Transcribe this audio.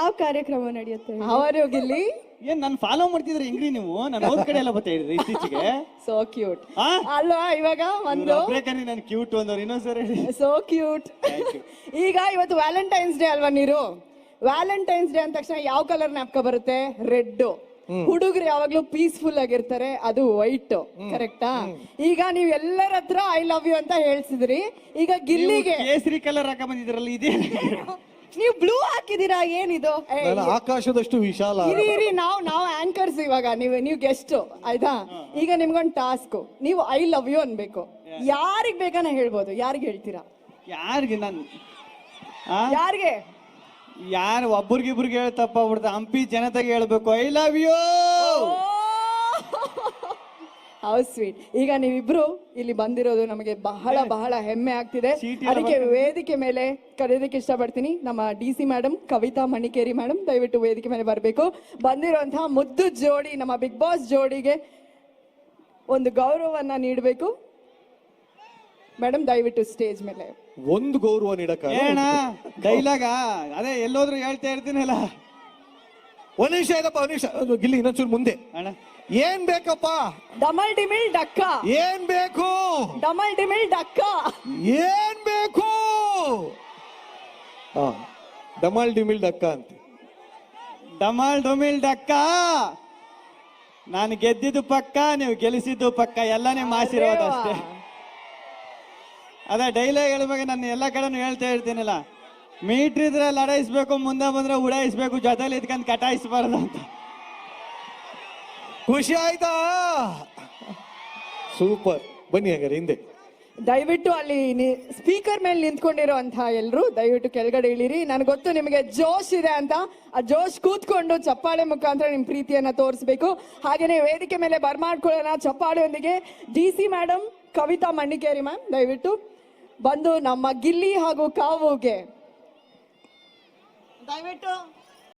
ಯಾವ ಕಾರ್ಯಕ್ರಮ ನಡೆಯುತ್ತೆ? ಅವರು ಗಿಲ್ಲಿ ಏನ್ ನಾನು ಫಾಲೋ ಮಾಡ್ತಿದ್ರೆ ಹೆಂಗ್ರಿ ನೀವು? ನಾನು ಹೋದ್ ಕಡೆ ಎಲ್ಲ ಬರ್ತಾ ಇದ್ರಿ ಇತ್ತೀಚೆಗೆ. ಸೋ ಕ್ಯೂಟ್ ಅಲ್ವಾ? ಇವಾಗ ಒಂದು ನಾನು ಕ್ಯೂಟ್ ಅಂದವ್ರು ಇನ್ನೊಂದ್ಸರಿ ಸೋ ಕ್ಯೂಟ್. ಈಗ ಇವತ್ತು ವ್ಯಾಲೆಂಟೈನ್ಸ್ ಡೇ ಅಲ್ವಾ ನೀರು? ವ್ಯಾಲೆಂಟೈನ್ಸ್ ಡೇ ಅಂದ ತಕ್ಷಣ ಯಾವ ಕಲರ್ ಜ್ಞಾಪಕ ಬರುತ್ತೆ? ರೆಡ್. ಹುಡುಗರು ಯಾವಾಗ್ಲೂ ಪೀಸ್ಫುಲ್ ಆಗಿರ್ತಾರೆ, ಅದು ವೈಟ್. ಕರೆಕ್ಟಾ? ಈಗ ನೀವ್ ಎಲ್ಲರ ಹತ್ರ ಐ ಲವ್ ಯು ಅಂತ ಹೇಳ್ಸಿದ್ರಿ. ಈಗ ಗಿಲ್ಲಿಗೆ ಕೇಸರಿ ಕಲರ್ ಹಾಕ ಬಂದಿದ್ರಲ್ಲ, ಇದೇ ನೀವು ಬ್ಲೂ ಹಾಕಿದೀರಾ? ಏನಿದು? ಆಕಾಶದಷ್ಟು ವಿಶಾಲ. ಇರಿ ನಾವು ಆಂಕರ್ಸ್, ಇವಾಗ ನೀವು ಗೆಸ್ಟ್ ಆಯ್ತಾ? ಈಗ ನಿಮ್ಗೊಂದು ಟಾಸ್ಕ್, ನೀವು ಐ ಲವ್ ಯು ಅನ್ಬೇಕು. ಯಾರಿಗ್ ಬೇಕಾನ ಹೇಳ್ಬೋದು. ಯಾರಿಗೆ ಹೇಳ್ತೀರಾ? ಯಾರಿಗೆ? ನಾನು ಯಾರಿಗೆ? ಯಾರು ಒಬ್ರಿಗಿಬ್ರಿಗೆ ಹೇಳ್ತಪ್ಪ ಬಿಡ್ತಾ, ಹಂಪಿ ಜನತೆಗೆ ಹೇಳ್ಬೇಕು I love you. How sweet. ಈಗ ನೀವಿಬ್ರು ಇಲ್ಲಿ ಬಂದಿರೋದು ನಮಗೆ ಬಹಳ ಬಹಳ ಹೆಮ್ಮೆ ಆಗ್ತಿದೆ. ಅದಕ್ಕೆ ವೇದಿಕೆ ಮೇಲೆ ಕರೆಯೋದಕ್ಕೆ ಇಷ್ಟಪಡ್ತೀನಿ ನಮ್ಮ DC madam Kavita Manikeri madam, ದಯವಿಟ್ಟು ವೇದಿಕೆ ಮೇಲೆ ಬರಬೇಕು. ಬಂದಿರುವಂತಹ ಮುದ್ದು ಜೋಡಿ, ನಮ್ಮ ಬಿಗ್ ಬಾಸ್ ಜೋಡಿಗೆ ಒಂದು ಗೌರವವನ್ನ ನೀಡಬೇಕು. ಮೇಡಮ್ ದಯವಿಟ್ಟು ಸ್ಟೇಜ್ ಮೇಲೆ ಒಂದು ಗೌರವ ನೀಡಕ ಏನ ಡೈಲಾಗ ಅದೇ ಎಲ್ಲೋದ್ರು ಹೇಳ್ತಾ ಇರ್ತೀನಲ್ಲ. ಒಂದ್ ನಿಮಿಷ ಇದಪ್ಪ, ಒಂದ್ ನಿಮಿಷ. ಗಿಲ್ಲಿ ಇನ್ನೊಂಚೂರು ಮುಂದೆ. ಅಣ್ಣ ಏನ್ ಬೇಕಪ್ಪ? ಡಮಲ್ ಡಿಮಿಲ್ ಡಕ್ಕ. ಏನ್ ಬೇಕು? ಡಮಲ್ ಡಿಮಿಲ್ ಡಕ್ಕ. ಏನ್ ಬೇಕು? ಡಮಲ್ ಡಿಮಿಲ್ ಡಕ್ಕ ಅಂತ. ಡಮಾಲ್ ಡೊಮಿಲ್ ಡಕ್ಕ. ನಾನು ಗೆದ್ದಿದ್ದು ಪಕ್ಕ, ನೀವು ಗೆಲ್ಲಿಸಿದ್ದು ಪಕ್ಕ, ಎಲ್ಲ ನಿಮ್ಮ ಆಶೀರ್ವಾದ ಅಷ್ಟೇ. ಅದೇ ಡೈಲಾಗ್ ಹೇಳ್ಬೇಕು, ನಾನು ಎಲ್ಲ ಕಡೆನೂ ಹೇಳ್ತಾ ಇರ್ತೀನಲ್ಲ, ಮೀಟ್ರ್ ಇದ್ರೆ ಲಡಾಯಿಸ್ಬೇಕು, ಮುಂದೆ ಬಂದ್ರೆ ಉಡಾಯಿಸ್ಬೇಕು, ಜೊತೆಲಿ ಇದ್ಕೊಂಡು ಕಟಾಯಿಸ್ಬಾರ್ದು ಅಂತ. ಖುಷಿ ಆಯ್ತಾ? ಸೂಪರ್. ಬನ್ನಿ ಹಾಗಾದ್ರೆ ಹಿಂದೆ. ದಯವಿಟ್ಟು ಅಲ್ಲಿ ಸ್ಪೀಕರ್ ಮೇಲೆ ನಿಂತ್ಕೊಂಡಿರುವಂತಹ ಎಲ್ರು ದಯವಿಟ್ಟು ಕೆಳಗಡೆ ಇಳಿರಿ. ನನಗೆ ಗೊತ್ತು ನಿಮಗೆ ಜೋಶ್ ಇದೆ ಅಂತ. ಆ ಜೋಶ್ ಕೂತ್ಕೊಂಡು ಚಪ್ಪಾಳೆ ಮುಖಾಂತರ ನಿಮ್ ಪ್ರೀತಿಯನ್ನ ತೋರಿಸ್ಬೇಕು. ಹಾಗೇನೆ ವೇದಿಕೆ ಮೇಲೆ ಬರ್ಮಾಡ್ಕೊಳ್ಳೋಣ ಚಪ್ಪಾಳೆಯೊಂದಿಗೆ. DC madam Kavita Mannikeri ma'am ದಯವಿಟ್ಟು ಬಂದು ನಮ್ಮ ಗಿಲ್ಲಿ ಹಾಗೂ ಕಾವುಗೆ ದಯವಿಟ್ಟು